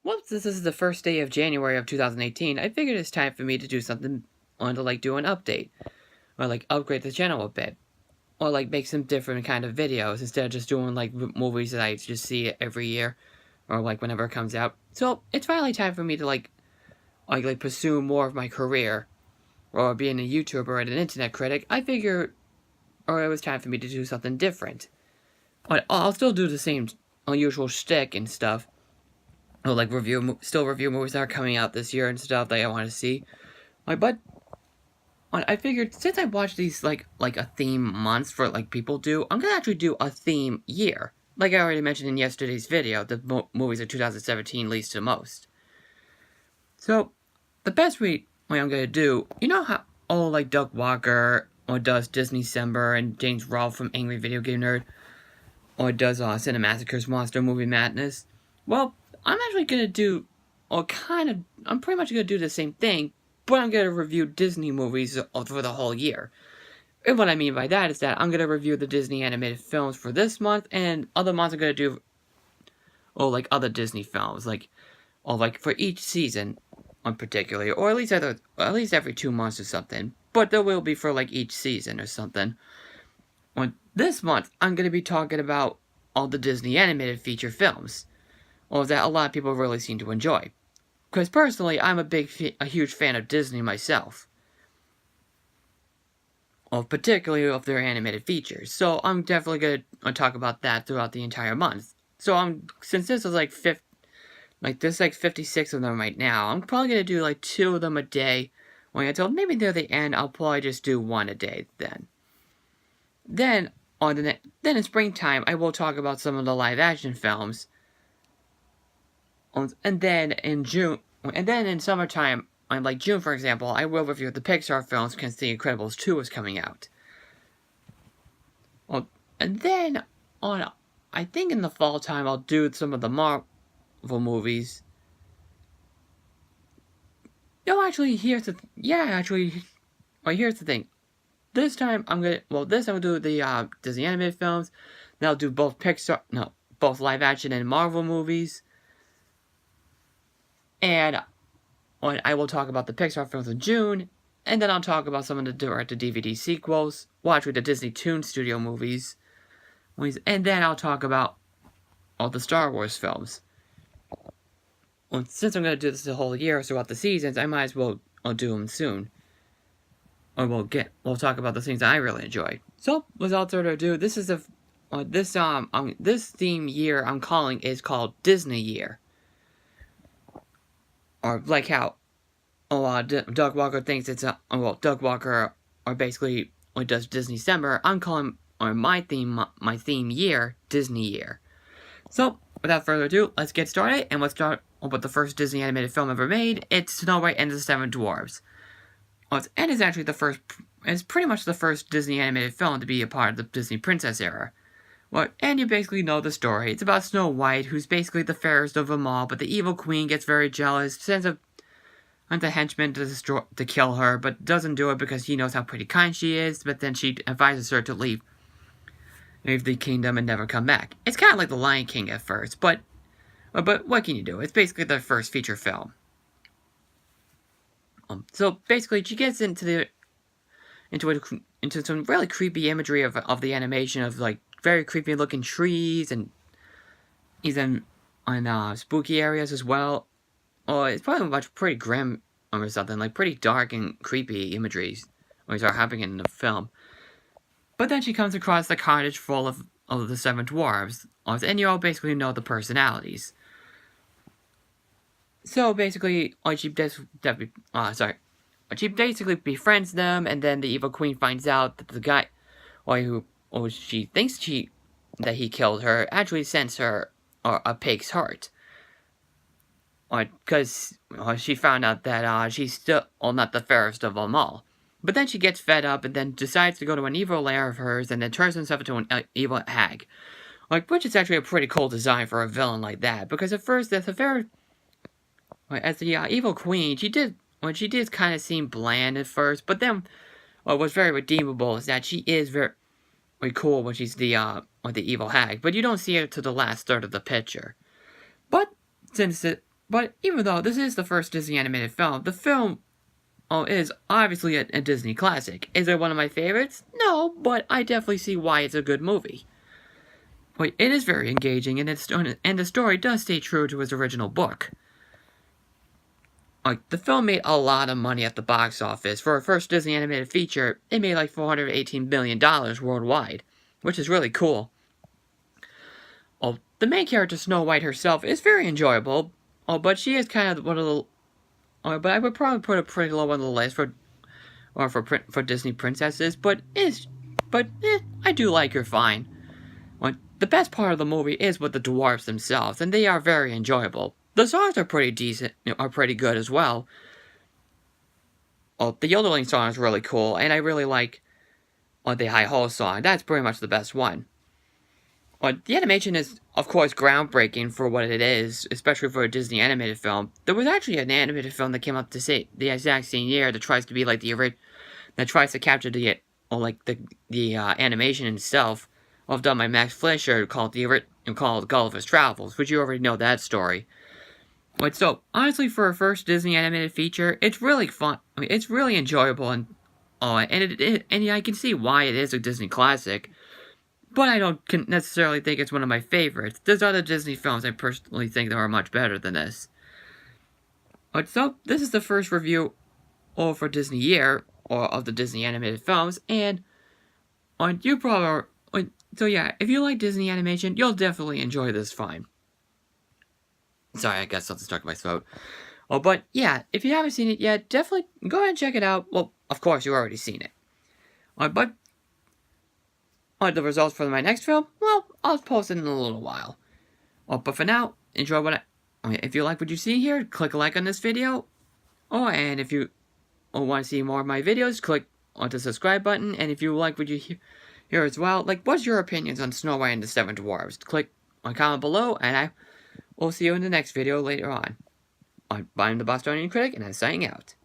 Well, since this is the first day of January of 2018, I figured it's time for me to do something on to do an update. Or upgrade the channel a bit. Or make some different kind of videos instead of just doing movies that I just see every year. Or whenever it comes out. So it's finally time for me to pursue more of my career. Or being a YouTuber and an internet critic. I figured it was time for me to do something different. But I'll still do the same unusual shtick and stuff. Or review movies that are coming out this year and stuff that I want to see. But I figured since I watched these like a theme months for people do, I'm gonna actually do a theme year. Like I already mentioned in yesterday's video, the movies of 2017 least to most. So the best way I'm gonna do, you know how Doug Walker or does Disneyear and James Rolfe from Angry Video Game Nerd or does Cinemassacre's Monster Movie Madness. Well, I'm actually gonna do, I'm pretty much gonna do the same thing, but I'm gonna review Disney movies for the whole year. And what I mean by that is that I'm gonna review the Disney animated films for this month, and other months I'm gonna do, other Disney films, for each season, particularly, or at least every 2 months or something. But there will be for each season or something. This month, I'm gonna be talking about all the Disney animated feature films. Or that a lot of people really seem to enjoy. Because personally, I'm a huge fan of Disney myself. Well, particularly of their animated features. So I'm definitely going to talk about that throughout the entire month. So since this is there's 56 of them right now, I'm probably going to do 2 of them a day. Until maybe near the end, I'll probably just do 1 a day then. Then in springtime, I will talk about some of the live action films. And then in summertime, on June for example, I will review the Pixar films since The Incredibles 2 is coming out. And then I think in the fall time, I'll do some of the Marvel movies. No, actually, here's the thing. This time I'm gonna do the Disney animated films. Then I'll do both live action and Marvel movies. And I will talk about the Pixar films in June, and then I'll talk about some of the direct-to-DVD sequels, the Disney Toon Studio movies, and then I'll talk about all the Star Wars films. Well, since I'm going to do this the whole year throughout the seasons, I might as well do them soon. Or we'll talk about the things that I really enjoy. So, without further ado, this theme year I'm calling is called Disneyear. Or how Doug Walker thinks it's Doug Walker basically does Disneyear. I'm calling my theme year Disneyear. So without further ado, let's get started, and let's start with the first Disney animated film ever made. It's Snow White and the Seven Dwarfs. And it's actually it's pretty much the first Disney animated film to be a part of the Disney Princess era. And you basically know the story. It's about Snow White, who's basically the fairest of them all, but the evil queen gets very jealous, sends a henchman to kill her, but doesn't do it because he knows how pretty kind she is, but then she advises her to leave the kingdom and never come back. It's kind of like The Lion King at first, but what can you do? It's basically their first feature film. So basically, she gets into some really creepy imagery of the animation of very creepy looking trees and even on spooky areas as well. It's probably pretty grim or something, pretty dark and creepy imageries are happening in the film. But then she comes across the cottage full of the seven dwarves, and you all basically know the personalities. So basically, she basically befriends them, and then the evil queen finds out that the guy, she thinks that he killed her, actually sends her a pig's heart. Because she found out that she's still not the fairest of them all. But then she gets fed up and then decides to go to an evil lair of hers and then turns herself into an evil hag. Which is actually a pretty cool design for a villain like that. Because at first, as the evil queen, she did kind of seem bland at first. But then what was very redeemable is that she is very cool when she's the evil hag. But you don't see her to the last third of the picture. But since But even though this is the first Disney animated film, the film is obviously a Disney classic. Is it one of my favorites? No, but I definitely see why it's a good movie. But it is very engaging, and the story does stay true to its original book. Like, the film made a lot of money at the box office. For a first Disney animated feature, it made like $418 million worldwide, which is really cool. The main character, Snow White herself, is very enjoyable, but she is kind of one of the... but I would probably put her pretty low on the list for Disney princesses, but I do like her fine. The best part of the movie is with the dwarfs themselves, and they are very enjoyable. The songs are pretty decent, are pretty good as well. The yodeling song is really cool, and I really like the Hi-Ho song. That's pretty much the best one. The animation is, of course, groundbreaking for what it is, especially for a Disney animated film. There was actually an animated film that came out the exact same year that tries to be like that tries to capture the animation itself, done by Max Fleischer, called Gulliver's Travels, which you already know that story. But so, honestly, for a first Disney animated feature, it's really fun. I mean, it's really enjoyable, and I can see why it is a Disney classic. But I don't necessarily think it's one of my favorites. There's other Disney films I personally think that are much better than this. But so, this is the first review for Disneyear, or of the Disney animated films, and you probably so yeah, if you like Disney animation, you'll definitely enjoy this fine. Sorry, I got something stuck in my throat. But yeah, if you haven't seen it yet, definitely go ahead and check it out. Well, of course, you've already seen it. But the results for my next film, well, I'll post it in a little while. But for now, enjoy if you like what you see here, click a like on this video. And if you want to see more of my videos, click on the subscribe button. And if you like what you hear as well, what's your opinions on Snow White and the Seven Dwarfs? Click on comment below, and I will see you in the next video later on. I'm the Bostonian Critic, and I'm signing out.